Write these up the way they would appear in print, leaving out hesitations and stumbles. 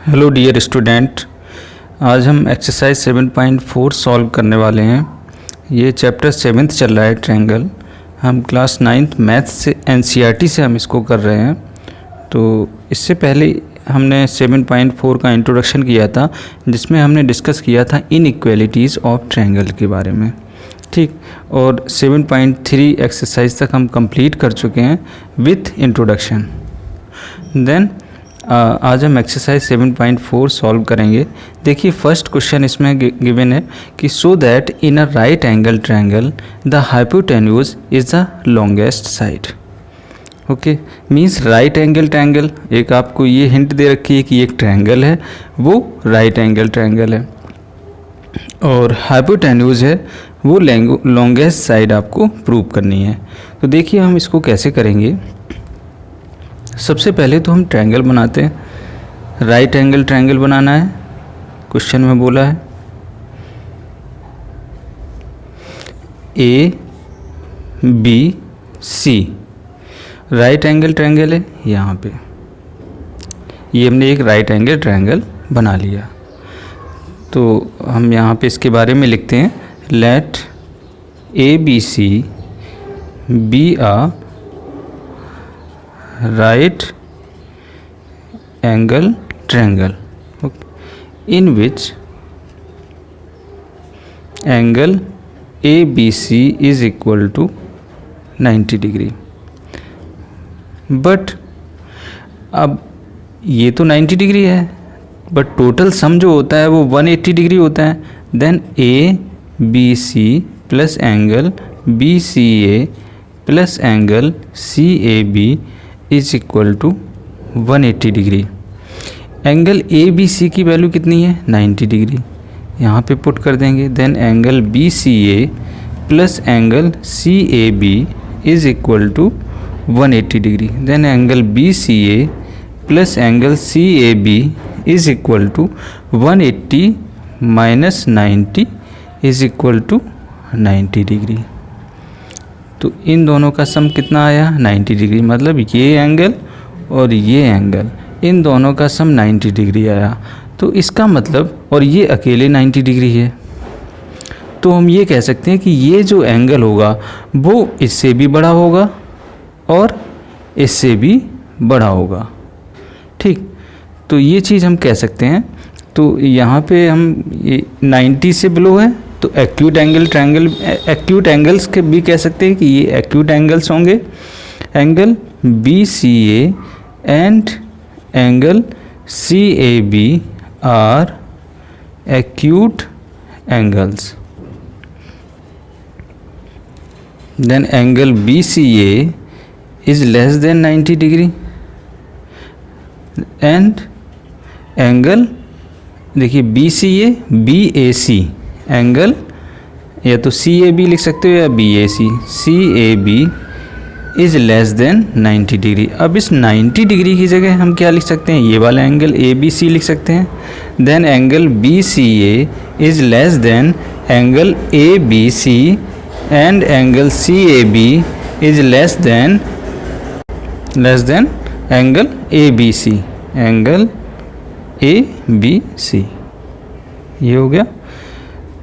Hello dear student, आज हम exercise 7.4 solve करने वाले हैं। ये चैप्टर 7th चल रहा है ट्रायंगल। हम क्लास 9th मैथ्स से एनसीईआरटी से हम इसको कर रहे हैं। तो इससे पहले हमने 7.4 का इंट्रोडक्शन किया था, जिसमें हमने डिस्कस किया था इनइक्वालिटीज़ ऑफ ट्रायंगल के बारे में, ठीक। और 7.3 एक्सरसाइज तक हम कंप्लीट कर चुके हैं विथ इंट्रोडक्शन। देन आज हम एक्सरसाइज 7.4 सॉल्व करेंगे। देखिए फर्स्ट क्वेश्चन इसमें गिवन है कि so that in a right angle triangle the hypotenuse is the longest side. Okay, means right angle triangle, एक आपको ये हिंट दे रखी है कि एक ट्रायंगल है, वो राइट एंगल ट्रायंगल है, और हाइपोटेन्यूज है वो लॉन्गेस्ट साइड आपको प्रूव करनी है। तो देखिए हम इसको कैसे करेंगे। सबसे पहले तो हम ट्रायंगल बनाते हैं। राइट एंगल ट्रायंगल बनाना है, क्वेश्चन में बोला है ABC राइट एंगल ट्रायंगल है। यहाँ पे ये हमने एक राइट एंगल ट्रायंगल बना लिया। तो हम यहाँ पे इसके बारे में लिखते हैं, late ABC B uh right angle triangle, okay, in which angle ABC is equal to 90 degree. But अब ये तो 90 डिग्री है, बट टोटल सम जो होता है वो 180 डिग्री होता है। Then ABC plus angle BCA plus angle CAB is equal to 180 degree. Angle ABC की वैल्यू कितनी है? 90 डिग्री। यहाँ पे पुट कर देंगे। Then angle BCA plus angle CAB is equal to 180 degree. Then angle BCA plus angle CAB is equal to 180 minus 90 is equal to 90 degree. तो इन दोनों का सम कितना आया? 90 डिग्री। मतलब ये एंगल और ये एंगल, इन दोनों का सम 90 डिग्री आया। तो इसका मतलब, और ये अकेले 90 डिग्री है, तो हम ये कह सकते हैं कि ये जो एंगल होगा वो इससे भी बड़ा होगा और इससे भी बड़ा होगा, ठीक। तो ये चीज़ हम कह सकते हैं। तो यहाँ पे हम ये 90 से बिलो है, तो acute angle triangle, acute angles के भी कह सकते हैं कि ये एक्यूट एंगल्स होंगे। Angle BCA and angle CAB are acute angles. Then angle BCA is less than 90 degree and angle, देखिए BCA BAC एंगल, या तो CAB लिख सकते हो या BAC, CAB is less than 90 degree. अब इस 90 डिग्री की जगह हम क्या लिख सकते हैं? ये वाला एंगल ABC लिख सकते हैं। Then angle BCA is less than angle ABC and angle CAB is less than angle ABC, angle ABC। ये हो गया।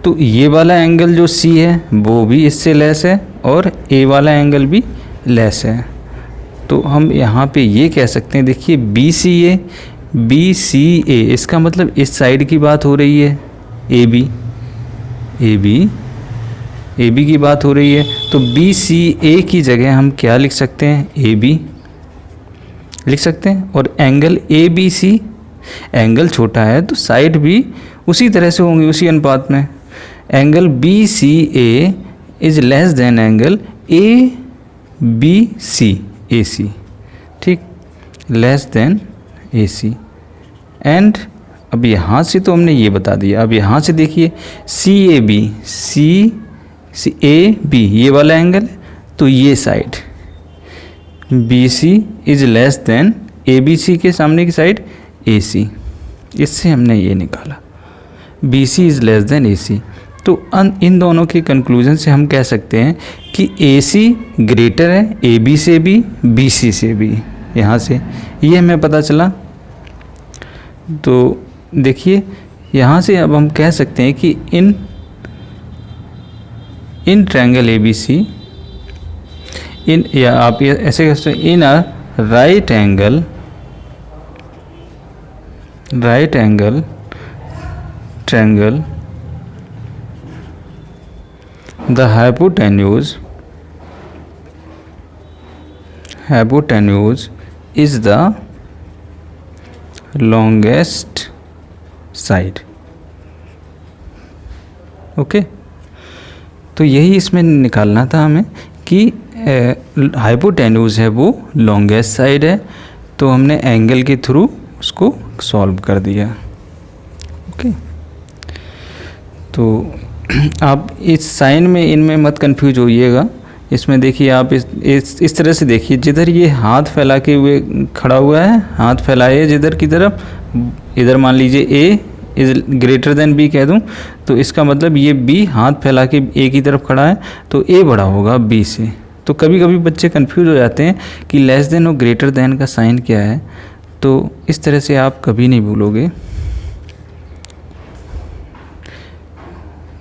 तो ये वाला एंगल जो C है वो भी इससे लेस है और A वाला एंगल भी लेस है। तो हम यहाँ पे ये कह सकते हैं, देखिए BCA, इसका मतलब इस साइड की बात हो रही है, AB की बात हो रही है। तो BCA की जगह हम क्या लिख सकते हैं? AB लिख सकते हैं। और एंगल ABC, एंगल छोटा है तो साइड भी उसी तरह से होंगी, उसी अनुपात में। Angle BCA is less than angle AC, ठीक, लेस देन AC। एंड अब यहाँ से तो हमने ये बता दिया। अब यहाँ से देखिए CAB ये वाला एंगल है, तो ये side BC is less then ABC के सामने की साइड AC। इससे हमने ये निकाला BC is less then AC। तो इन दोनों के कंक्लूजन से हम कह सकते हैं कि AC ग्रेटर है AB से भी, BC से भी। यहाँ से ये हमें पता चला। तो देखिए यहाँ से अब हम कह सकते हैं कि इन ट्रायंगल ए बी सी, इन, या आप ये ऐसे कह सकते हैं, in a right angle triangle the hypotenuse is the longest side. Okay, तो यही इसमें निकालना था हमें कि हाइपोटेन्यूज है वो लॉन्गेस्ट साइड है, तो हमने एंगल के थ्रू उसको सॉल्व कर दिया. ओके, तो आप इस साइन में इनमें मत कंफ्यूज होइएगा. इसमें देखिए आप इस तरह से देखिए, जिधर ये हाथ फैला के हुए खड़ा हुआ है, हाथ फैलाए जिधर की तरफ, इधर मान लीजिए ए इज ग्रेटर देन बी कह दूं, तो इसका मतलब ये बी हाथ फैला के ए की तरफ खड़ा है, तो ए बड़ा होगा बी से. तो कभी कभी बच्चे कंफ्यूज हो जाते हैं कि लेस देन और ग्रेटर देन का साइन क्या है, तो इस तरह से आप कभी नहीं भूलोगे.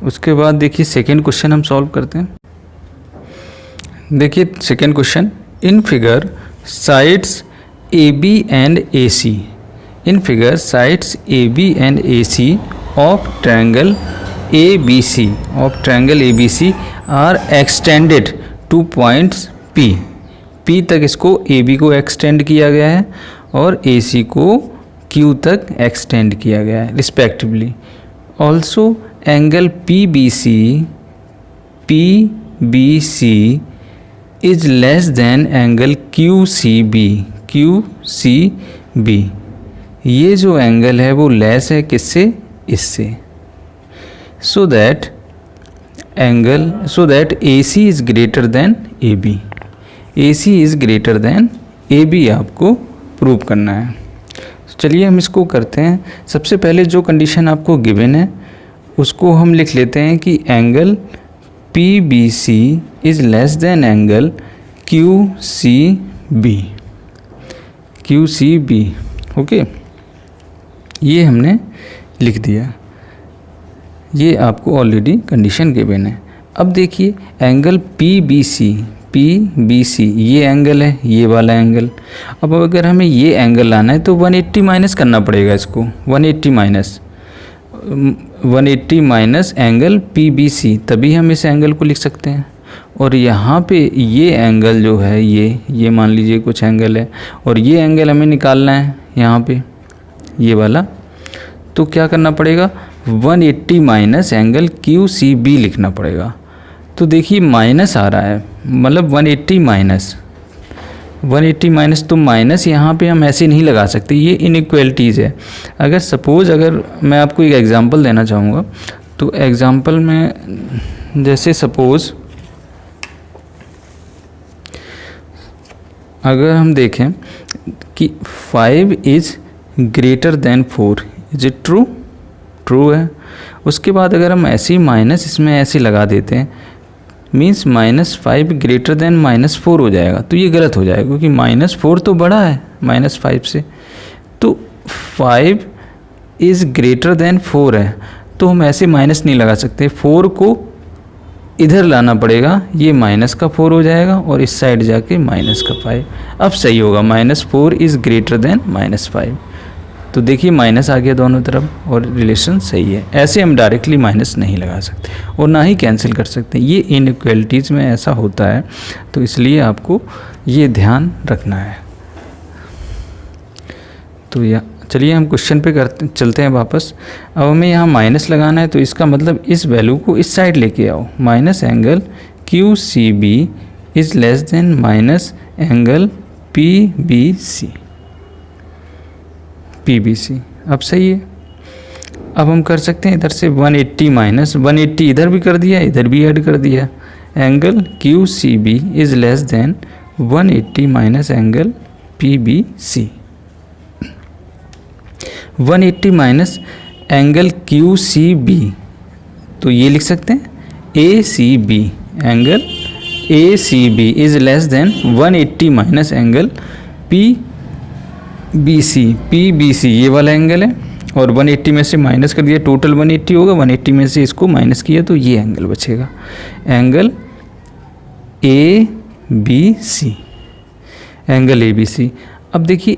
उसके बाद देखिए सेकेंड क्वेश्चन हम सॉल्व करते हैं. देखिए second question, in figure sides A B and A C, in figure sides A B and A C of triangle A B C are extended to points P. P तक इसको A B को extend किया गया है और ए सी को Q तक extend किया गया है respectively. Also angle P B C is less than angle Q C B. ये जो एंगल है वो लेस है किससे, इससे. So that A C is greater than A B. A C is greater than A B आपको prove करना है. चलिए हम इसको करते हैं. सबसे पहले जो कंडीशन आपको गिवन है उसको हम लिख लेते हैं कि angle P B C is less than angle Q C B. Okay, ये हमने लिख दिया. ये आपको ऑलरेडी कंडीशन गिवन है. अब देखिए एंगल पी बी सी ये एंगल है, ये वाला एंगल. अब अगर हमें ये एंगल लाना है तो 180 माइनस करना पड़ेगा इसको. 180 minus angle P B C, तभी हम इस एंगल को लिख सकते हैं. और यहाँ पे ये एंगल जो है ये मान लीजिए कुछ एंगल है, और ये एंगल हमें निकालना है यहाँ पे ये वाला. तो क्या करना पड़ेगा, 180 minus angle Q C B लिखना पड़ेगा. तो देखिए माइनस आ रहा है, मतलब 180 माइनस, तो माइनस यहाँ पे हम ऐसे नहीं लगा सकते, ये इनइक्वलिटीज़ है. अगर मैं आपको एक एग्जांपल देना चाहूँगा, तो एग्जांपल में जैसे सपोज़ अगर हम देखें कि 5 is greater then 4, is it true है. उसके बाद अगर हम ऐसे ही माइनस इसमें ऐसे लगा देते हैं, मीन्स -5 ग्रेटर देन -4 हो जाएगा. तो ये गलत हो जाएगा क्योंकि -4 तो बड़ा है -5 से. तो 5 इज़ ग्रेटर देन 4 है, तो हम ऐसे माइनस नहीं लगा सकते. 4 को इधर लाना पड़ेगा, ये -4 हो जाएगा और इस साइड जाके -5. अब सही होगा, -4 इज़ ग्रेटर देन -5. तो देखिए माइनस आ गया दोनों तरफ और रिलेशन सही है. ऐसे हम डायरेक्टली माइनस नहीं लगा सकते और ना ही कैंसिल कर सकते. ये इनइक्वलिटीज़ में ऐसा होता है, तो इसलिए आपको ये ध्यान रखना है. तो या चलिए हम क्वेश्चन पे चलते हैं वापस. अब हमें यहाँ माइनस लगाना है, तो इसका मतलब इस वैल्यू को इस साइड लेके आओ. Minus angle Q C B is less than minus angle P B C. अब सही है. अब हम कर सकते हैं इधर से 180 माइनस 180 इधर भी कर दिया, इधर भी ऐड कर दिया. Angle Q C B is less than 180 minus angle P B C. 180 minus angle Q C B, तो ये लिख सकते हैं A C B. Angle A C B is less than 180 minus angle P BC, PBC ये वाला angle है और 180 में से माइनस कर दिया, टोटल 180 होगा, 180 में से इसको माइनस किया तो ये एंगल बचेगा, एंगल ABC, एंगल ABC। अब देखिए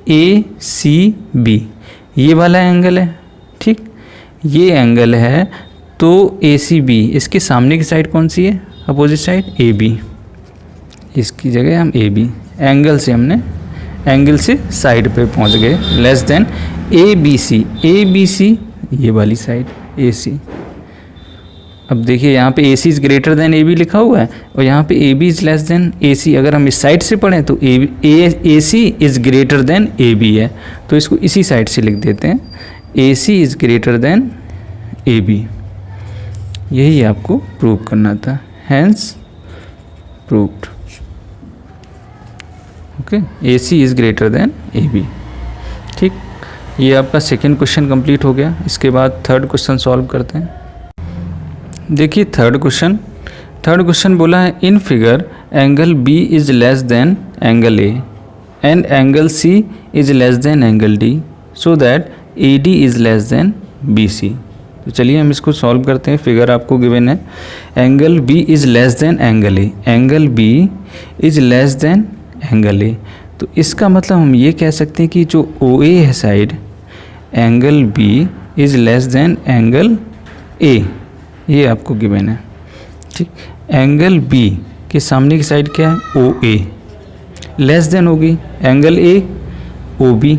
ACB ये वाला एंगल है, ठीक, ये एंगल है तो ACB इसके सामने की साइड कौन सी है, अपोजिट साइड AB, इसकी जगह हम AB, एंगल से हमने एंगल से साइड पे पहुंच गए, लेस देन ABC ये वाली साइड AC। अब देखिए यहाँ पे AC is greater than AB लिखा हुआ है और यहाँ पे AB is less then AC। अगर हम इस साइड से पढ़ें तो AC is greater than AB है, तो इसको इसी साइड से लिख देते हैं, AC is greater than AB। यही आपको प्रूव करना था, hence proved. Okay, AC is greater than AB। ठीक, ये आपका सेकेंड क्वेश्चन कंप्लीट हो गया। इसके बाद थर्ड क्वेश्चन सॉल्व करते हैं। देखिए थर्ड क्वेश्चन बोला है, in figure angle B is less than angle A and angle C is less than angle D so that AD is less than BC। तो चलिए हम इसको सॉल्व करते हैं। फिगर आपको गिवन है, angle B is less than angle A, angle B is less than angle A। तो इसका मतलब हम ये कह सकते हैं कि जो OA है side, angle B is less than angle A, ये आपको गिवन है। ठीक, एंगल B के सामने की साइड क्या है, OA, लेस देन होगी एंगल A OB,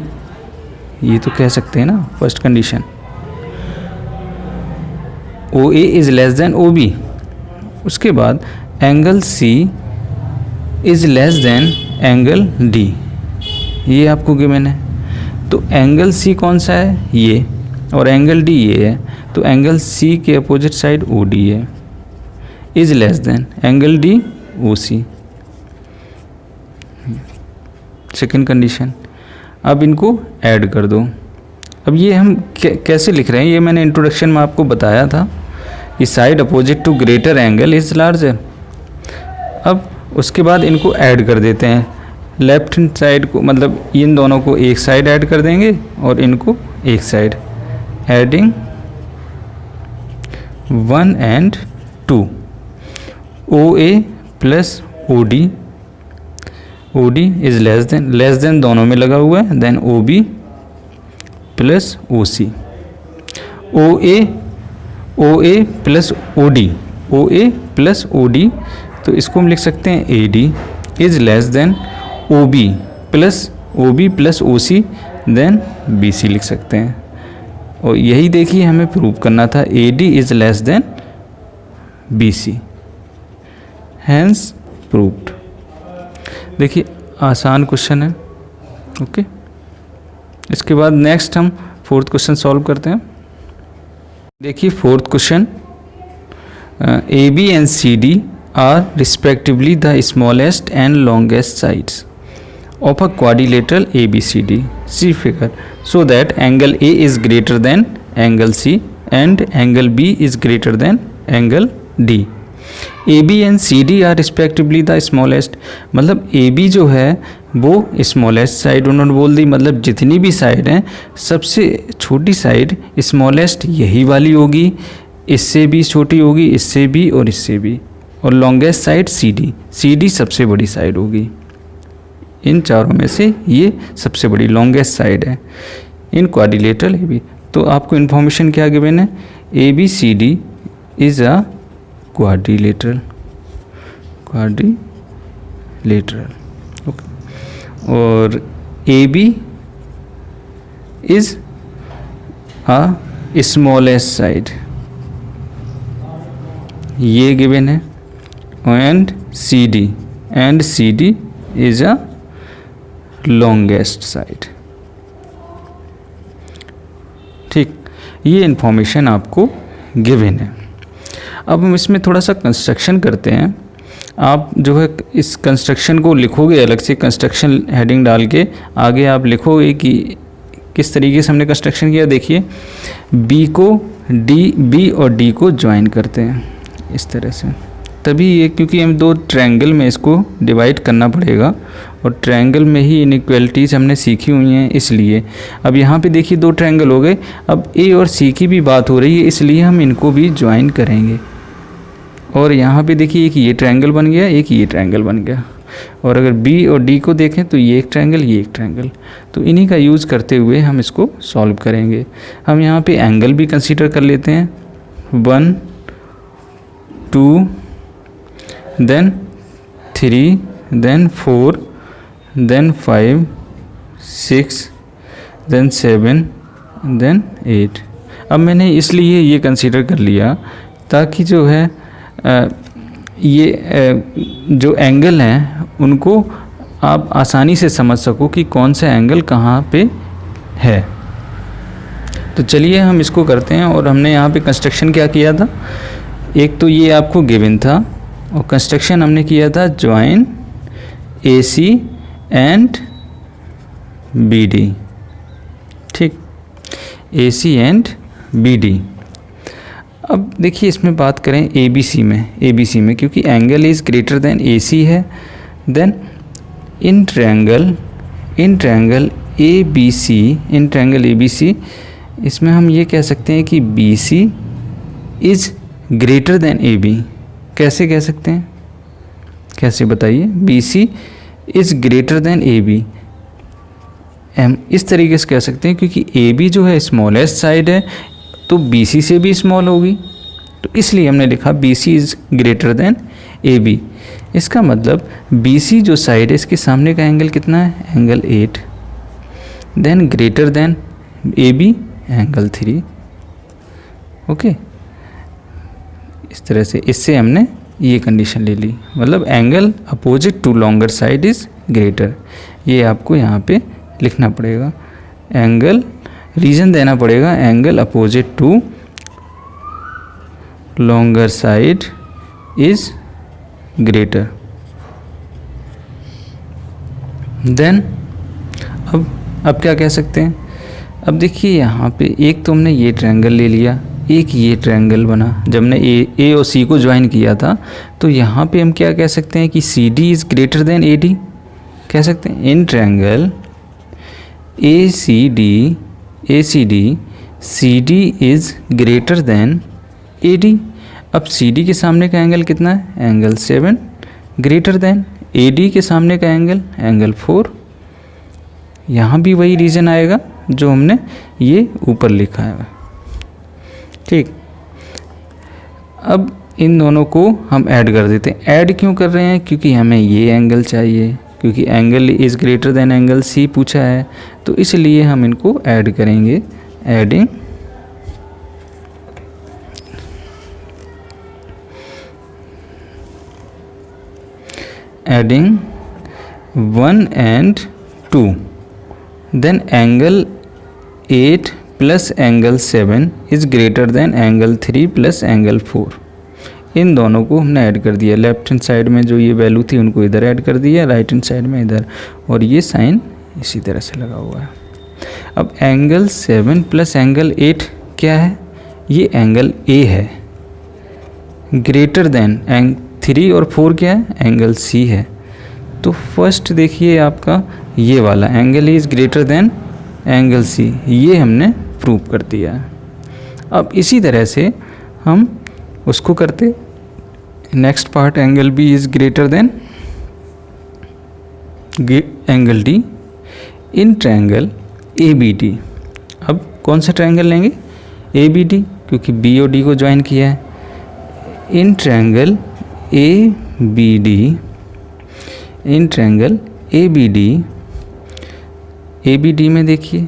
ये तो कह सकते हैं ना first condition. OA is less than OB। उसके बाद angle C is less than angle D, ये आपको गिवन है। तो एंगल C कौन सा है, ये, और एंगल D ये है, तो एंगल C के अपोजिट साइड OD है, is less than angle D OC। Second condition. अब इनको ऐड कर दो। अब ये हम कैसे लिख रहे हैं, ये मैंने इंट्रोडक्शन में आपको बताया था कि side opposite to greater angle is larger. अब उसके बाद इनको ऐड कर देते हैं, लेफ्ट हैंड साइड को, मतलब इन दोनों को एक साइड ऐड कर देंगे और इनको एक side, adding 1 and 2, OA plus OD, OD is less than दोनों में लगा हुआ है, then OB plus OC, OA plus OA plus OD, तो इसको हम लिख सकते हैं AD is less than OB plus OC then BC लिख सकते हैं। और यही देखिए हमें प्रूव करना था, AD is less than BC, hence proved. देखिए आसान क्वेश्चन है। ओके, इसके बाद नेक्स्ट हम फोर्थ क्वेश्चन सॉल्व करते हैं। देखिए fourth question, AB and CD are respectively the smallest and longest sides of a quadrilateral ABCD. See figure, so that angle A is greater than angle C and angle B is greater than angle D. AB and CD are respectively the smallest, मतलब AB जो है वो smallest side उन्होंने बोल दी, मतलब जितनी भी side हैं सबसे छोटी साइड स्मॉलेस्ट यही वाली होगी, इससे भी छोटी होगी, इससे भी और इससे भी, और लॉन्गेस्ट साइड CD सबसे बड़ी साइड होगी। इन चारों में से ये सबसे बड़ी लॉन्गेस्ट साइड है इन क्वाड्रिलेटरल AB। तो आपको इन्फॉर्मेशन क्या गिवन है, ABCD is a quadrilateral, okay, और AB is a smallest side, ये गिवन है, and CD is a longest side. ठीक, ये इन्फॉर्मेशन आपको गिवन है। अब हम इसमें थोड़ा सा कंस्ट्रक्शन करते हैं। आप जो है इस कंस्ट्रक्शन को लिखोगे अलग से, कंस्ट्रक्शन हेडिंग डाल के आगे आप लिखोगे कि किस तरीके से हमने कंस्ट्रक्शन किया। देखिए B और D को ज्वाइन करते हैं इस तरह से, तभी ये, क्योंकि हम दो ट्रायंगल में इसको डिवाइड करना पड़ेगा और ट्रायंगल में ही इनइक्वालिटीज़ हमने सीखी हुई हैं इसलिए। अब यहाँ पे देखिए 2 ट्रायंगल हो गए, अब ए और सी की भी बात हो रही है इसलिए हम इनको भी ज्वाइन करेंगे। और यहाँ पे देखिए एक ये ट्रायंगल बन गया, एक ये ट्रायंगल बन गया। और अगर बी और डी को देखें तो ये एक ट्रायंगल, ये एक ट्रायंगल, तो इन्हीं का यूज़ करते हुए हम इसको सॉल्व करेंगे। हम यहाँ पे एंगल भी कंसीडर कर लेते हैं, 1 2 then 3 then 4 then 5 6 then 7 then 8। अब मैंने इसलिए ये कंसीडर कर लिया ताकि जो है जो एंगल हैं उनको आप आसानी से समझ सको कि कौन सा एंगल कहाँ पे है। तो चलिए हम इसको करते हैं। और हमने यहाँ पे कंस्ट्रक्शन क्या किया था, एक तो ये आपको गिवन था और कंस्ट्रक्शन हमने किया था जॉइन AC एंड BD, ठीक, AC एंड BD। अब देखिए इसमें बात करें ABC में क्योंकि angle is greater then AC है, देन इन ट्रायंगल ABC इसमें हम ये कह सकते हैं कि BC is greater than AB। कैसे कह सकते हैं, कैसे बताइए, BC is greater than AB हम इस तरीके से कह सकते हैं क्योंकि AB जो है स्मॉलेस्ट साइड है तो BC से भी स्मॉल होगी, तो इसलिए हमने लिखा BC is greater than AB। इसका मतलब BC जो साइड है इसके सामने का एंगल कितना है, angle 8, then greater than AB angle 3। Okay, इस तरह से इससे हमने ये कंडीशन ले ली, मतलब angle opposite to longer side is greater. ये आपको यहाँ पे लिखना पड़ेगा, एंगल रीजन देना पड़ेगा, angle opposite to longer side is greater. Then अब क्या कह सकते हैं, अब देखिए यहाँ पे एक तो हमने ये ट्रायंगल ले लिया, एक ये ट्रायंगल बना। जब हमने ए और सी को ज्वाइन किया था तो यहाँ पे हम क्या कह सकते हैं कि CD is greater then AD कह सकते हैं। In triangle ACD CD is greater then AD। अब CD के सामने का एंगल कितना है, एंगल 7, ग्रेटर देन AD के सामने का एंगल 4। यहाँ भी वही रीज़न आएगा जो हमने ये ऊपर लिखा है, ठीक। अब इन दोनों को हम ऐड कर देते हैं। ऐड क्यों कर रहे हैं, क्योंकि हमें ये एंगल चाहिए, क्योंकि angle is greater than angle C पूछा है, तो इसलिए हम इनको ऐड करेंगे। Adding 1 and 2, then angle 8 plus angle 7 is greater than angle 3 plus angle 4। इन दोनों को हमने ऐड कर दिया। लेफ्ट हैंड साइड में जो ये वैल्यू थी उनको इधर ऐड कर दिया, राइट हैंड साइड में इधर, और ये साइन इसी तरह से लगा हुआ है। अब एंगल 7 प्लस एंगल 8 क्या है, ये एंगल A है, ग्रेटर देन 3 और 4 क्या है, एंगल C है। तो फर्स्ट देखिए आपका ये वाला angle is greater than angle C, ये हमने प्रूव कर दिया है। अब इसी तरह से हम उसको करते, next part angle B is greater than angle D in triangle ABD। अब कौन सा ट्रायंगल लेंगे, ABD, क्योंकि B और D को ज्वाइन किया है। इन ट्रायंगल ABD में देखिए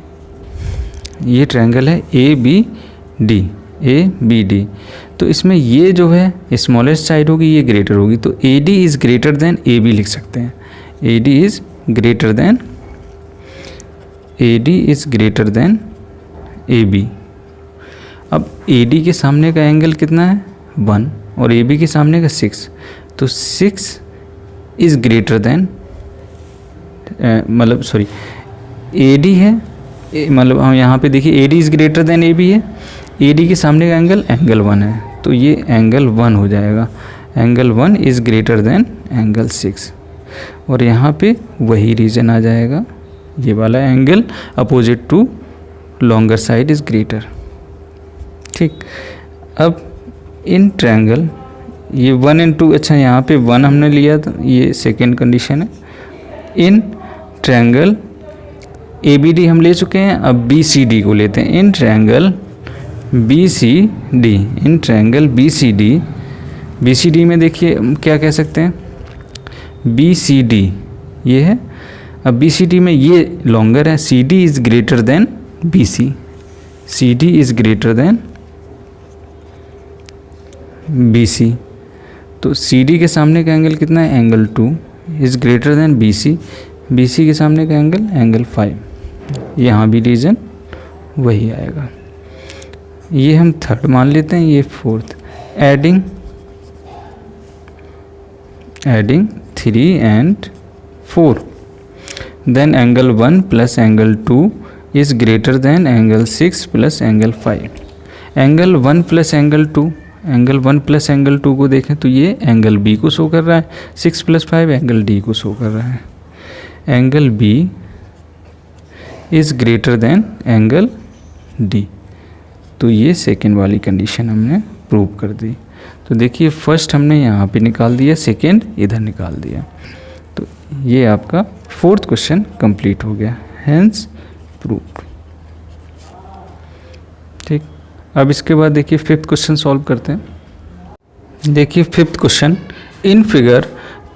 ये ट्रायंगल है ABD, तो इसमें ये जो है स्मॉलेस्ट साइड होगी, ये ग्रेटर होगी, तो AD is greater than AB लिख सकते हैं। AD is greater than AB। अब AD के सामने का एंगल कितना है, 1, और AB के सामने का 6, तो 6 इज़ ग्रेटर देन AD है, मतलब हम यहाँ पे देखिए AD is greater than AB है, AD के सामने का एंगल 1 है, तो ये एंगल 1 हो जाएगा। Angle 1 is greater than angle 6। और यहाँ पे वही रीजन आ जाएगा, ये वाला angle opposite to longer side is greater. ठीक, अब इन ट्रायंगल ये 1 and 2, अच्छा यहाँ पे 1 हमने लिया था, ये सेकेंड कंडीशन है। इन ट्रायंगल ABD हम ले चुके हैं, अब BCD को लेते हैं। In triangle BCD, in triangle BCD में देखिए क्या कह सकते हैं, BCD ये है, अब BCD में ये लॉन्गर है, CD is greater then BC, CD is greater then BC। तो CD के सामने का एंगल कितना है, angle 2 is greater then BC, BC के सामने का एंगल 5, यहाँ भी रीजन वही आएगा। ये हम थर्ड मान लेते हैं, ये fourth. Adding 3 and 4, then angle 1 plus angle 2 is greater than angle 6 plus angle 5। Angle 1 plus angle 2 को देखें तो ये एंगल B को शो कर रहा है, 6 प्लस 5 एंगल D को शो कर रहा है। Angle B is greater than angle D, तो ये सेकेंड वाली कंडीशन हमने प्रूव कर दी। तो देखिए फर्स्ट हमने यहाँ पे निकाल दिया, सेकेंड इधर निकाल दिया, तो ये आपका फोर्थ क्वेश्चन कंप्लीट हो गया, हेंस प्रूव्ड। ठीक, अब इसके बाद देखिए फिफ्थ क्वेश्चन सॉल्व करते हैं। देखिए fifth question, in figure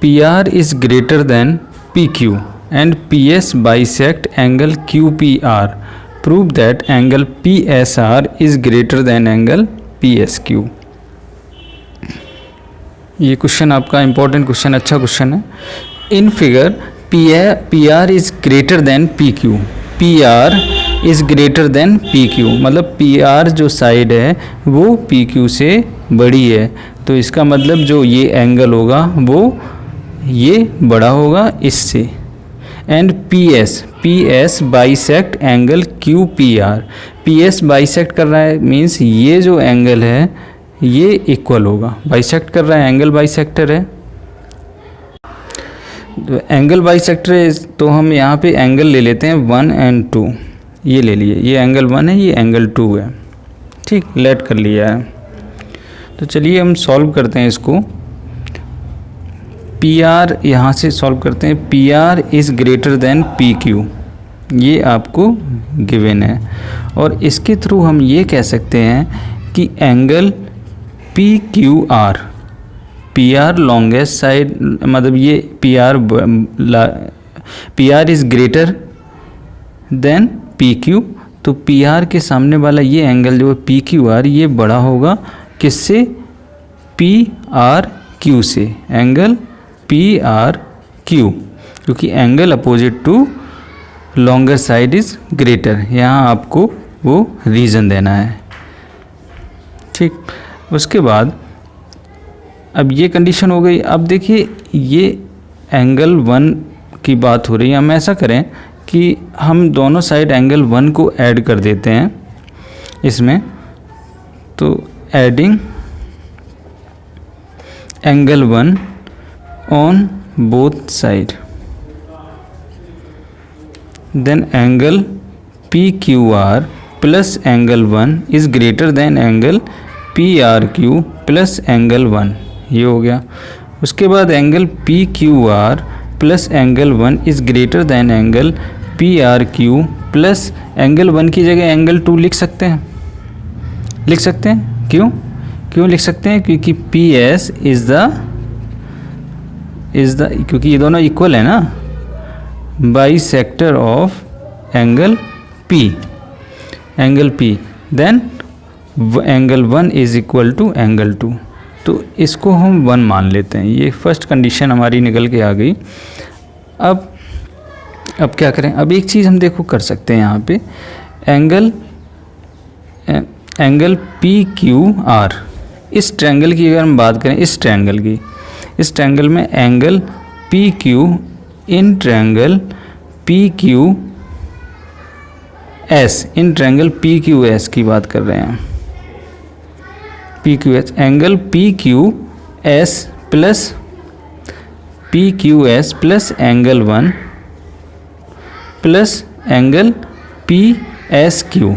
PR is greater then PQ and PS bisect angle QPR, prove that angle PSR is greater than angle PSQ। ये क्वेश्चन आपका इंपॉर्टेंट क्वेश्चन, अच्छा क्वेश्चन है। In figure PR is greater then PQ, PR is greater then PQ, मतलब PR जो side है वो PQ से बड़ी है, तो इसका मतलब जो ये एंगल होगा वो ये बड़ा होगा इससे। And PS bisect angle QPR, PS bisect कर रहा है मीन्स ये जो एंगल है ये इक्वल होगा, बाइसेक्ट कर रहा है, एंगल बाइसेक्टर है, तो एंगल बाइसेक्टर है, तो हम यहाँ पे एंगल ले लेते हैं 1 and 2, ये ले लिए, ये एंगल 1 है, ये एंगल 2 है। ठीक, लेट कर लिया है। तो चलिए हम सॉल्व करते हैं इसको। PR यहाँ से सॉल्व करते हैं, PR is greater then PQ, ये आपको गिवन है, और इसके थ्रू हम ये कह सकते हैं कि angle PQR, PR longest side, मतलब ये PR is greater then PQ, तो PR के सामने वाला ये एंगल जो है PQR, ये बड़ा होगा किससे, PRQ से, एंगल PRQ, क्योंकि angle opposite to longer side is greater, यहाँ आपको वो रीज़न देना है। ठीक, उसके बाद अब ये कंडीशन हो गई। अब देखिए ये एंगल 1 की बात हो रही है, हम ऐसा करें कि हम दोनों साइड एंगल 1 को ऐड कर देते हैं इसमें, तो adding angle 1 on both side, then angle PQR plus angle 1 is greater than angle PRQ plus angle 1, ये हो गया। उसके बाद angle PQR plus angle 1 is greater than angle PRQ plus angle 1 की जगह एंगल 2 लिख सकते हैं, क्यों लिख सकते हैं, क्योंकि PS इज़ द क्योंकि ये दोनों इक्वल है ना, bisector of angle P, then angle 1 is equal to angle 2, तो इसको हम 1 मान लेते हैं। ये फर्स्ट कंडीशन हमारी निकल के आ गई। अब क्या करें, अब एक चीज़ हम देखो कर सकते हैं यहाँ पे, एंगल PQR, इस ट्रायंगल की अगर हम बात करें, इस ट्रायंगल में angle PQ in triangle PQS, in triangle PQS की बात कर रहे हैं, PQS angle PQS plus P Q S plus angle 1 plus angle P S Q,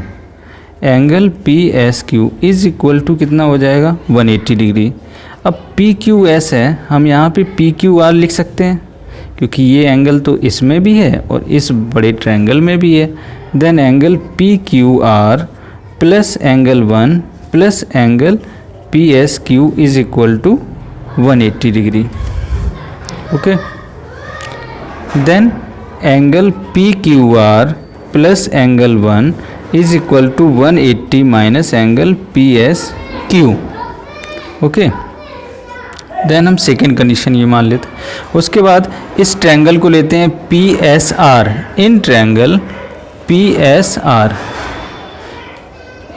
angle P S Q is equal to कितना हो जाएगा 180 डिग्री। अब पी क्यू एस है, हम यहाँ पे पी क्यू आर लिख सकते हैं क्योंकि ये एंगल तो इसमें भी है और इस बड़े ट्रायंगल में भी है। Then angle P Q R plus angle 1 plus angle P S Q is equal to 180 degree. Okay, then angle P Q R plus angle 1 is equal to 180 minus angle P S Q. Okay, then हम second condition ये मान लेते हैं। उसके बाद इस triangle को लेते हैं P S R, in triangle P S R,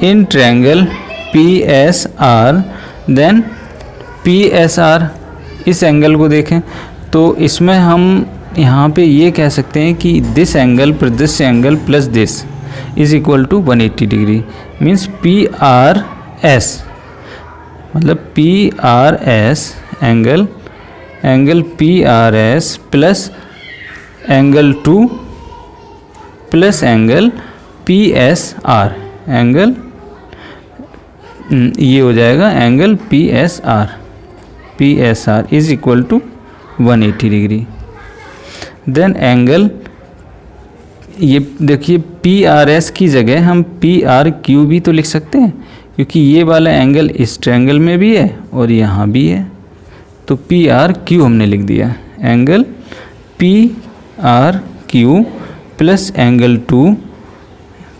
in triangle P S R. Then P S R, इस एंगल को देखें तो इसमें हम यहाँ पे ये कह सकते हैं कि this angle plus this is equal to 180 degree. Means P R S मतलब P R S angle P R S plus angle 2 plus angle P S R, angle ये हो जाएगा angle P S R is equal to 180 degree. Then angle ये देखिए P R S की जगह हम P R Q भी तो लिख सकते हैं क्योंकि ये वाला एंगल इस ट्रायंगल में भी है और यहाँ भी है, तो पी आर क्यू हमने लिख दिया। Angle P R Q plus angle 2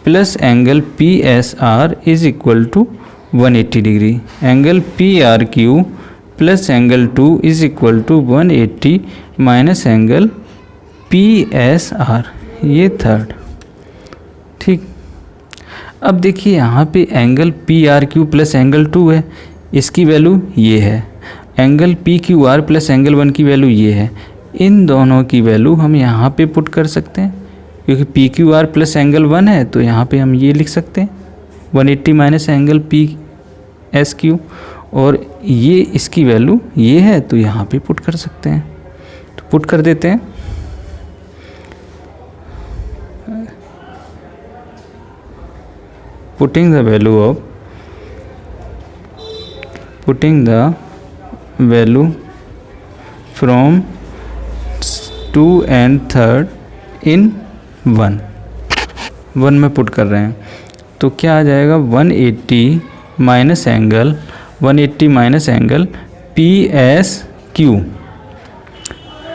plus angle P S R is equal to 180 degree. Angle P R Q plus angle 2 is equal to 180 minus angle P S R, ये third. ठीक, अब देखिए यहाँ पे angle P R Q plus angle 2 है, इसकी value ये है। Angle P Q R plus angle 1 की वैल्यू ये है। इन दोनों की वैल्यू हम यहाँ पे पुट कर सकते हैं क्योंकि P Q R plus angle 1 है तो यहाँ पे हम ये लिख सकते हैं 180 minus angle P S Q, और ये इसकी वैल्यू ये है तो यहाँ पे पुट कर सकते हैं। तो पुट कर देते हैं। putting the value from 2 and 3rd in 1 में पुट कर रहे हैं तो क्या आ जाएगा 180 minus angle P S Q,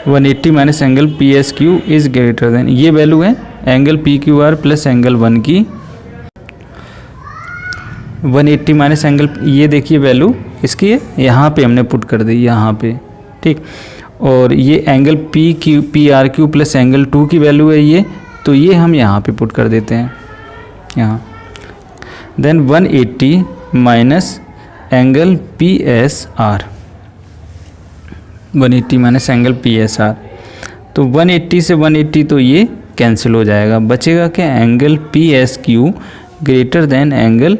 180 minus angle P S Q is greater then, ये वैल्यू है angle P Q R plus angle 1 की 180 माइनस एंगल, ये देखिए वैल्यू इसकी है, यहाँ पे हमने पुट कर दी यहाँ पे। ठीक, और ये angle P R Q plus angle 2 की वैल्यू है ये, तो ये हम यहाँ पे पुट कर देते हैं यहाँ। Then 180 minus angle P S R, 180 minus angle P S R, तो 180 से 180 तो ये कैंसिल हो जाएगा, बचेगा क्या angle P S Q greater than angle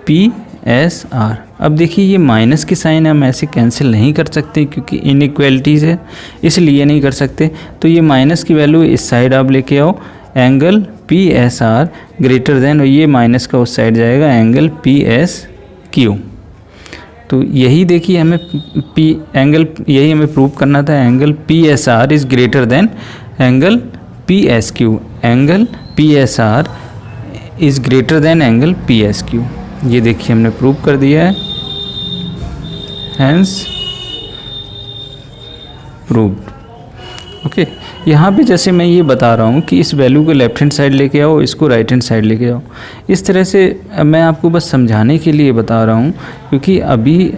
P S are. अब देखिए ये माइनस की साइन हम ऐसे कैंसिल नहीं कर सकते क्योंकि इनइक्वालिटीज़ है, इसलिए नहीं कर सकते। तो ये माइनस की वैल्यू इस साइड आप लेके आओ, angle P S are greater than, और ये माइनस का उस साइड जाएगा एंगल पी एस क्यू। तो यही देखिए हमें यही हमें प्रूव करना था, angle P S are is greater than angle P S Q, angle P S are is greater than angle P S Q. ये देखिए हमने प्रूव कर दिया है, हैंस प्रूव्ड। ओके, यहाँ पे जैसे मैं ये बता रहा हूँ कि इस वैल्यू को लेफ्ट हैंड साइड लेके आओ, इसको राइट हैंड साइड लेके आओ, इस तरह से मैं आपको बस समझाने के लिए बता रहा हूँ क्योंकि अभी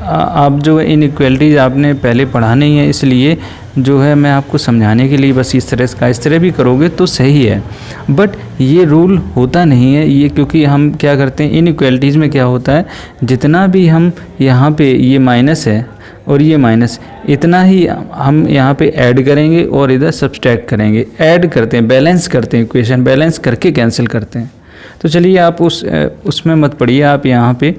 आप जो है इनइक्वालिटीज़ आपने पहले पढ़ा नहीं है, इसलिए जो है मैं आपको समझाने के लिए बस इस तरह भी करोगे तो सही है। बट ये रूल होता नहीं है ये, क्योंकि हम क्या करते हैं इनइक्वालिटीज़ में क्या होता है, जितना भी हम यहाँ पे ये माइनस है और ये माइनस, इतना ही हम यहाँ पे ऐड करेंगे और इधर सब्सट्रैक्ट करेंगे, ऐड करते हैं, बैलेंस करते हैं, इक्वेशन बैलेंस करके कैंसिल करते हैं। तो चलिए आप उसमें मत पढ़िए, आप यहाँ पे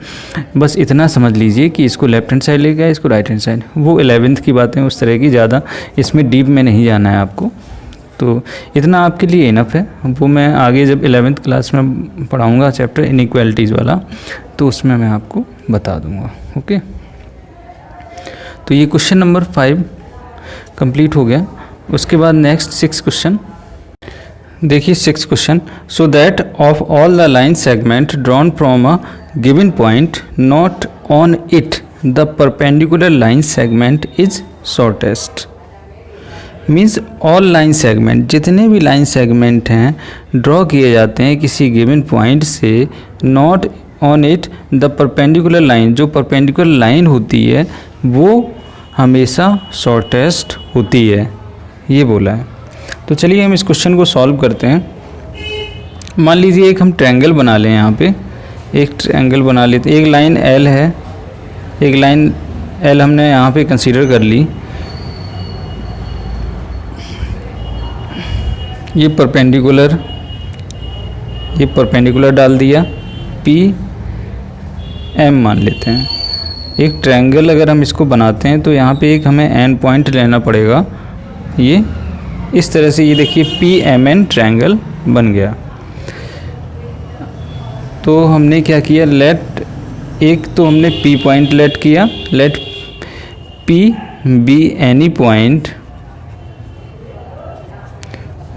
बस इतना समझ लीजिए कि इसको लेफ्ट हैंड साइड लेके आए, इसको राइट हैंड साइड। वो 11th की बातें उस तरह की, ज़्यादा इसमें डीप में नहीं जाना है आपको। तो इतना आपके लिए इनफ है। वो मैं आगे जब 11th क्लास में पढ़ाऊँगा चैप्टर इनइक्वालिटीज़ वाला, तो उसमें मैं आपको बता दूँगा। ओके, तो ये क्वेश्चन नंबर 5 कंप्लीट हो गया। उसके बाद नेक्स्ट 6 क्वेश्चन देखिए। 6 question, so that of all the line segment drawn from a given point not on it the perpendicular line segment is shortest. Means all line segment, जितने भी line segment हैं draw किए जाते हैं किसी given point से, not on it the perpendicular line, जो perpendicular line होती है वो हमेशा शॉर्टेस्ट होती है, ये बोला है। तो चलिए हम इस क्वेश्चन को सॉल्व करते हैं। मान लीजिए एक हम ट्रायंगल बना लें, यहाँ पे एक ट्रायंगल बना लेते हैं। एक लाइन एल है, एक लाइन एल हमने यहाँ पे कंसीडर कर ली। ये परपेंडिकुलर डाल दिया, पी एम मान लेते हैं। एक ट्रायंगल अगर हम इसको बनाते हैं तो यहाँ पे एक हमें एंड पॉइंट लेना पड़ेगा। ये इस तरह से, ये देखिए पी एम एन ट्रायंगल बन गया। तो हमने क्या किया, एक तो हमने पी पॉइंट लेट किया, let P be any point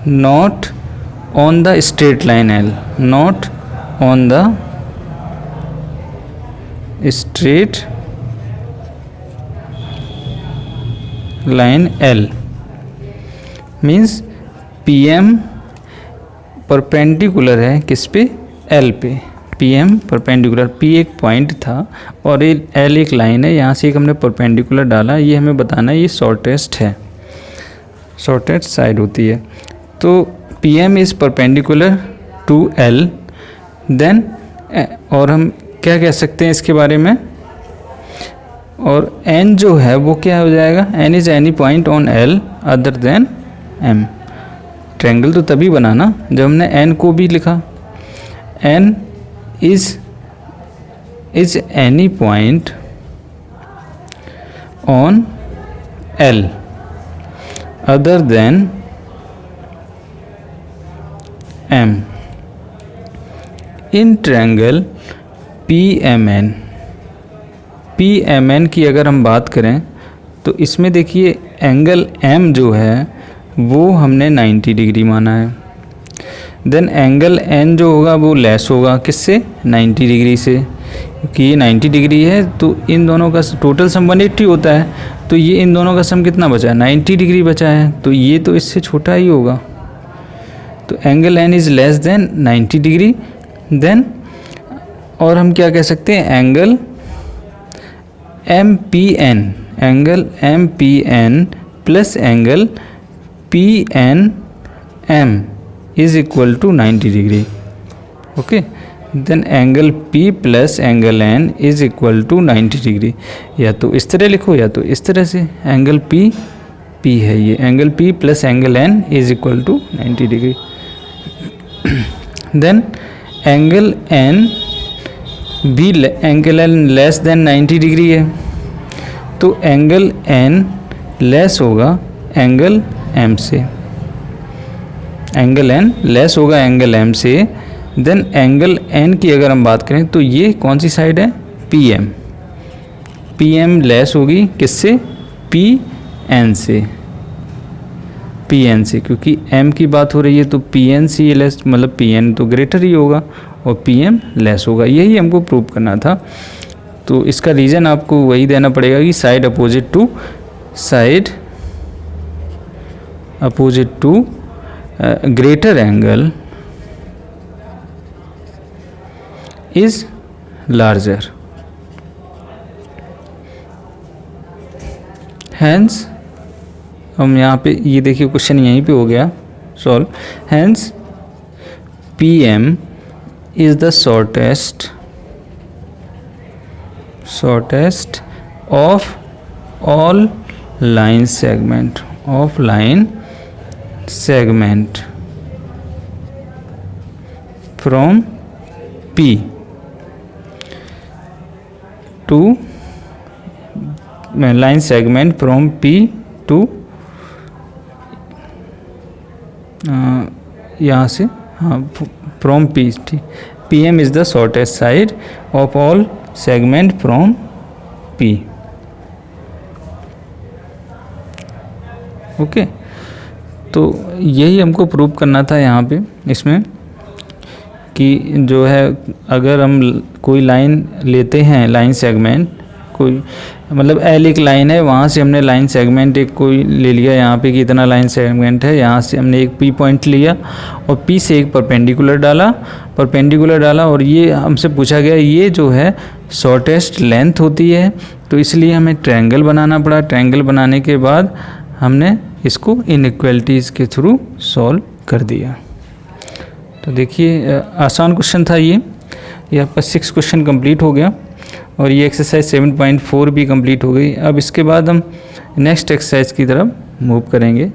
not on the straight line L, not on the straight line L. Means P M perpendicular है किस पे, एल पे। पी एम परपेंडिकुलर, पी एक पॉइंट था और एल एक line है, यहाँ से एक हमने परपेंडिकुलर डाला। ये हमें बताना है ये शॉर्टेस्ट है, शॉर्टेस्ट साइड होती है। तो P M is perpendicular to L, then और हम क्या कह सकते हैं इसके बारे में, और एन जो है वो क्या हो जाएगा, N is any point on L other than M. Triangle तो तभी बना ना जब हमने एन को भी लिखा। N is any point on L other than M in triangle P M N. P M N की अगर हम बात करें तो इसमें देखिए एंगल एम जो है वो हमने 90 डिग्री माना है। देन एंगल एन जो होगा वो लेस होगा किससे, 90 डिग्री से, क्योंकि ये 90 डिग्री है। तो इन दोनों का टोटल सम 180 होता है, तो ये इन दोनों का सम कितना बचा है, 90 डिग्री बचा है। तो ये तो इससे छोटा ही होगा। तो angle N is less than 90 degree. Then और हम क्या कह सकते हैं, angle M P N, angle M P N plus angle P N M is equal to 90 degree. Okay, then angle P plus angle N is equal to 90 degree. या तो इस तरह लिखो या तो इस तरह से, एंगल पी है ये, angle P plus angle N is equal to 90 degree. Then angle N भी, angle N less than 90 degree है, तो एंगल एन लेस होगा एंगल एम से, एंगल एन लेस होगा एंगल एम से। देन एंगल एन की अगर हम बात करें तो ये कौन सी साइड है, P M. P M less होगी किससे, पी एन से, पी एन से, क्योंकि एम की बात हो रही है तो पी एन सी लेस, मतलब पी एन तो ग्रेटर ही होगा और पी एम लेस होगा। यही हमको प्रूव करना था। तो इसका रीज़न आपको वही देना पड़ेगा कि side opposite to greater angle is larger. Hence हम यहाँ पे ये देखिए क्वेश्चन यहीं पे हो गया solve. Hence P M is the shortest of all line segment, from P to line segment from P to यहाँ से, हाँ, फ्रॉम P, ठीक, PM is the shortest side of all segment from P। Okay, तो यही हमको prove करना था यहाँ पे इसमें कि जो है अगर हम कोई लाइन लेते हैं, लाइन सेगमेंट, कोई मतलब L एक लाइन है, वहाँ से हमने लाइन सेगमेंट एक कोई ले लिया, यहाँ पे कितना लाइन सेगमेंट है, यहाँ से हमने एक P पॉइंट लिया और P से एक परपेंडिकुलर डाला और ये हमसे पूछा गया ये जो है शॉर्टेस्ट लेंथ होती है, तो इसलिए हमें ट्रायंगल बनाना पड़ा। ट्रायंगल बनाने के बाद हमने इसको इनइक्वालिटीज़ के थ्रू सॉल्व कर दिया। तो देखिए आसान क्वेश्चन था ये आपका 6 क्वेश्चन कंप्लीट हो गया और ये एक्सरसाइज 7.4 भी कंप्लीट हो गई। अब इसके बाद हम नेक्स्ट एक्सरसाइज की तरफ मूव करेंगे।